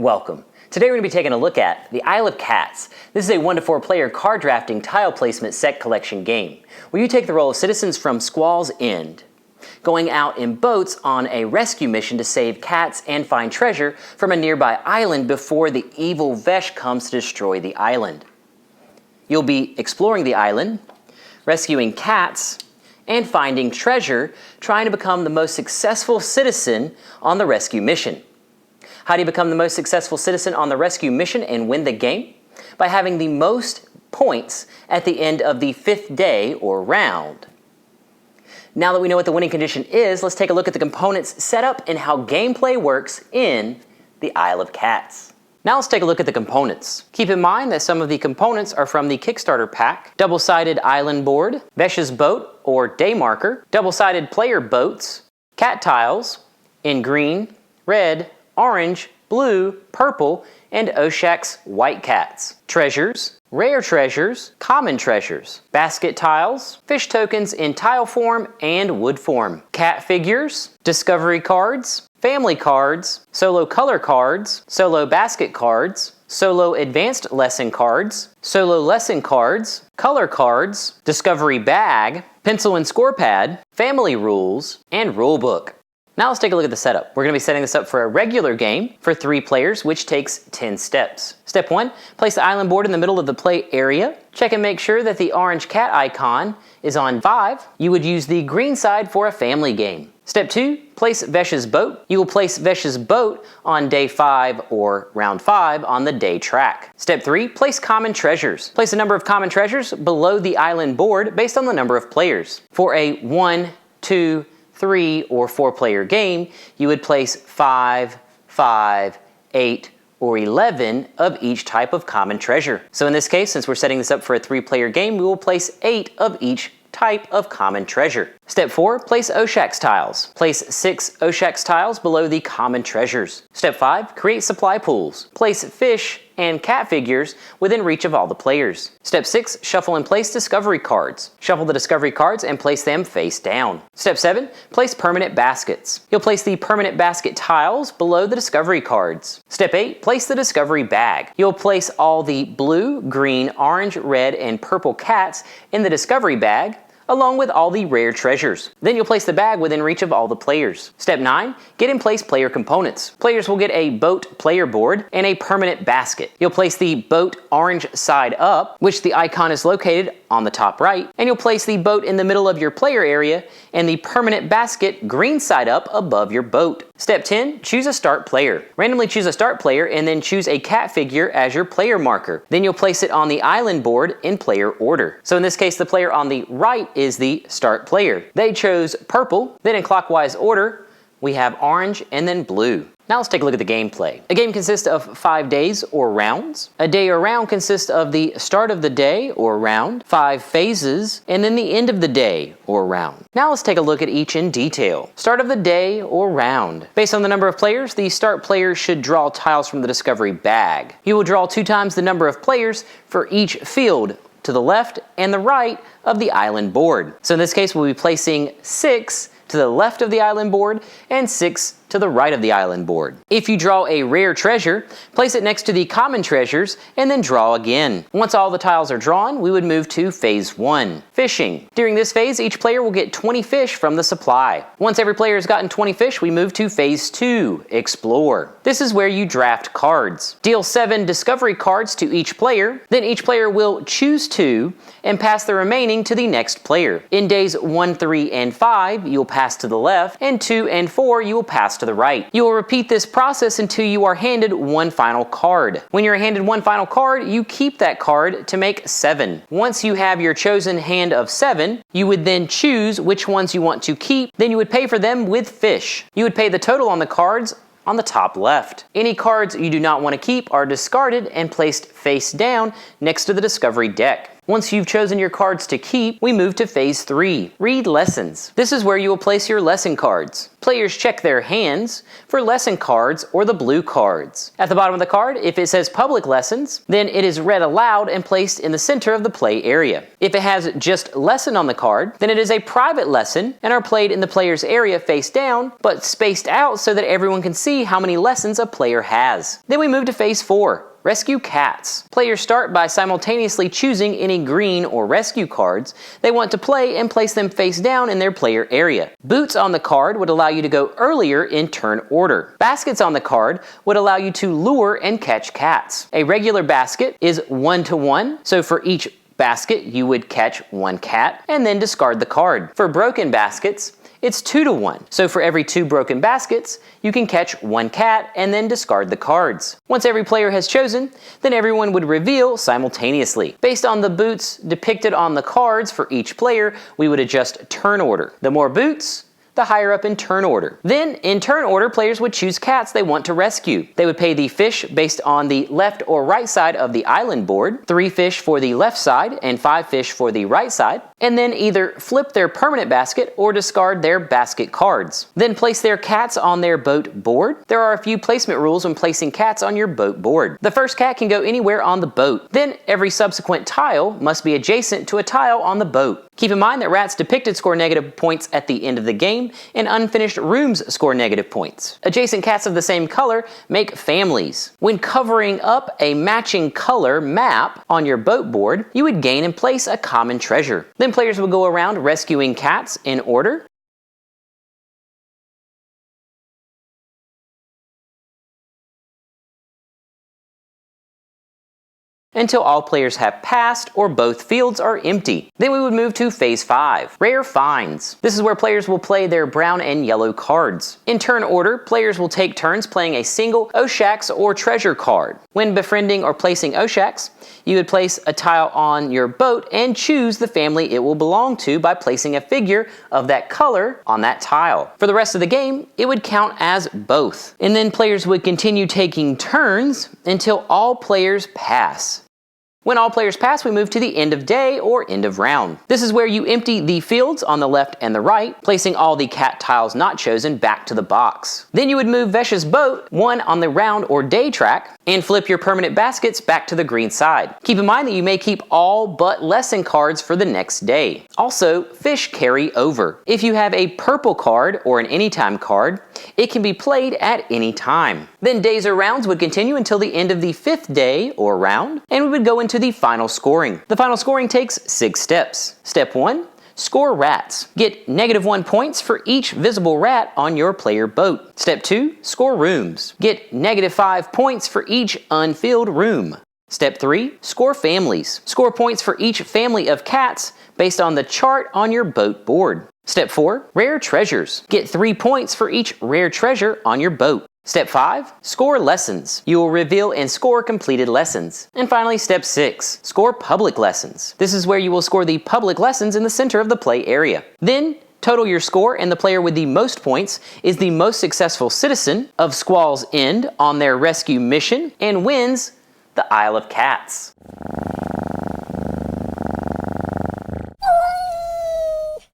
welcome. Today we're going to be taking a look at the Isle of Cats. This is a 1 to 4 player card drafting tile placement set collection game, where you take the role of citizens from Squall's End, going out in boats on a rescue mission to save cats and find treasure from a nearby island before the evil Vesh comes to destroy the island. You'll be exploring the island, rescuing cats, and finding treasure, trying to become the most successful citizen on the rescue mission. How do you become the most successful citizen on the rescue mission and win the game? By having the most points at the end of the 5th day or round. Now that we know what the winning condition is, let's take a look at the components setup and how gameplay works in the Isle of Cats. Now let's take a look at the components. Keep in mind that some of the components are from the Kickstarter pack: double-sided island board, Vesh's boat or day marker, double-sided player boats, cat tiles in green, red, orange, blue, purple, and Oshak's white cats. Treasures, rare treasures, common treasures, basket tiles, fish tokens in tile form and wood form, cat figures, discovery cards, family cards, solo color cards, solo basket cards, solo advanced lesson cards, solo lesson cards, color cards, discovery bag, pencil and score pad, family rules, and rule book. Now let's take a look at the setup. We're going to be setting this up for a regular game for 3 players, which takes 10 steps. Step 1, place the island board in the middle of the play area. Check and make sure that the orange cat icon is on 5. You would use the green side for a family game. Step 2, place Vesh's boat. You will place Vesh's boat on day 5 or round 5 on the day track. Step 3, place common treasures. Place a number of common treasures below the island board based on the number of players. For a 1, 2, 3, or 4 player game, you would place 5, 5, 8, or 11 of each type of common treasure. So in this case, since we're setting this up for a 3 player game, we will place 8 of each type of common treasure. Step 4, place Oshak's tiles. Place 6 Oshak's tiles below the common treasures. Step 5, create supply pools. Place fish and cat figures within reach of all the players. Step 6, shuffle and place discovery cards. Shuffle the discovery cards and place them face down. Step 7, place permanent baskets. You'll place the permanent basket tiles below the discovery cards. Step 8, place the discovery bag. You'll place all the blue, green, orange, red, and purple cats in the discovery bag, along with all the rare treasures. Then you'll place the bag within reach of all the players. Step 9, get in place player components. Players will get a boat player board and a permanent basket. You'll place the boat orange side up, which the icon is located on the top right, and you'll place the boat in the middle of your player area and the permanent basket green side up above your boat. Step 10, choose a start player. Randomly choose a start player and then choose a cat figure as your player marker. Then you'll place it on the island board in player order. So in this case, the player on the right is the start player. They chose purple, then in clockwise order, we have orange and then blue. Now let's take a look at the gameplay. A game consists of 5 days or rounds. A day or round consists of the start of the day or round, 5 phases, and then the end of the day or round. Now let's take a look at each in detail. Start of the day or round. Based on the number of players, the start player should draw tiles from the discovery bag. You will draw 2 times the number of players for each field to the left and the right of the island board. So in this case, we'll be placing 6 to the left of the island board and 6 to the right of the island board. If you draw a rare treasure, place it next to the common treasures and then draw again. Once all the tiles are drawn, we would move to phase 1, fishing. During this phase, each player will get 20 fish from the supply. Once every player has gotten 20 fish, we move to phase 2, explore. This is where you draft cards. Deal 7 discovery cards to each player, then each player will choose 2 and pass the remaining to the next player. In days 1, 3, and 5, you'll pass to the left, and 2 and 4, you will pass to the right. You will repeat this process until you are handed 1 final card. When you're handed 1 final card, you keep that card to make 7. Once you have your chosen hand of 7, you would then choose which ones you want to keep, then you would pay for them with fish. You would pay the total on the cards on the top left. Any cards you do not want to keep are discarded and placed face down next to the discovery deck. Once you've chosen your cards to keep, we move to Phase 3, Read Lessons. This is where you will place your lesson cards. Players check their hands for lesson cards or the blue cards. At the bottom of the card, if it says Public Lessons, then it is read aloud and placed in the center of the play area. If it has just Lesson on the card, then it is a private lesson and are played in the player's area face down, but spaced out so that everyone can see how many lessons a player has. Then we move to Phase 4. Rescue Cats. Players start by simultaneously choosing any green or rescue cards they want to play and place them face down in their player area. Boots on the card would allow you to go earlier in turn order. Baskets on the card would allow you to lure and catch cats. A regular basket is 1-to-1, so for each basket you would catch one cat and then discard the card. For broken baskets, it's 2-to-1. So for every 2 broken baskets, you can catch one cat and then discard the cards. Once every player has chosen, then everyone would reveal simultaneously. Based on the boots depicted on the cards for each player, we would adjust turn order. The more boots, the higher up in turn order. Then, in turn order, players would choose cats they want to rescue. They would pay the fish based on the left or right side of the island board, 3 fish for the left side and 5 fish for the right side, and then either flip their permanent basket or discard their basket cards. Then place their cats on their boat board. There are a few placement rules when placing cats on your boat board. The first cat can go anywhere on the boat. Then every subsequent tile must be adjacent to a tile on the boat. Keep in mind that rats depicted score negative points at the end of the game, and unfinished rooms score negative points. Adjacent cats of the same color make families. When covering up a matching color map on your boat board, you would gain and place a common treasure. Then players will go around rescuing cats in order. Until all players have passed or both fields are empty. Then we would move to Phase 5, Rare Finds. This is where players will play their brown and yellow cards. In turn order, players will take turns playing a single Oshaks or treasure card. When befriending or placing Oshaks, you would place a tile on your boat and choose the family it will belong to by placing a figure of that color on that tile. For the rest of the game, it would count as both. And then players would continue taking turns until all players pass. When all players pass, we move to the end of day or end of round. This is where you empty the fields on the left and the right, placing all the cat tiles not chosen back to the box. Then you would move Vesh's boat, one on the round or day track, and flip your permanent baskets back to the green side. Keep in mind that you may keep all but lesson cards for the next day. Also, fish carry over. If you have a purple card or an anytime card, it can be played at any time. Then days or rounds would continue until the end of the 5th day or round, and we would go into the final scoring. The final scoring takes 6 steps. Step 1, score rats. Get -1 points for each visible rat on your player boat. Step 2, score rooms. Get -5 points for each unfilled room. Step 3, score families. Score points for each family of cats based on the chart on your boat board. Step 4, rare treasures. Get 3 points for each rare treasure on your boat. Step 5, score lessons. You will reveal and score completed lessons. And finally, Step 6, score public lessons. This is where you will score the public lessons in the center of the play area. Then, total your score, and the player with the most points is the most successful citizen of Squall's End on their rescue mission and wins the Isle of Cats.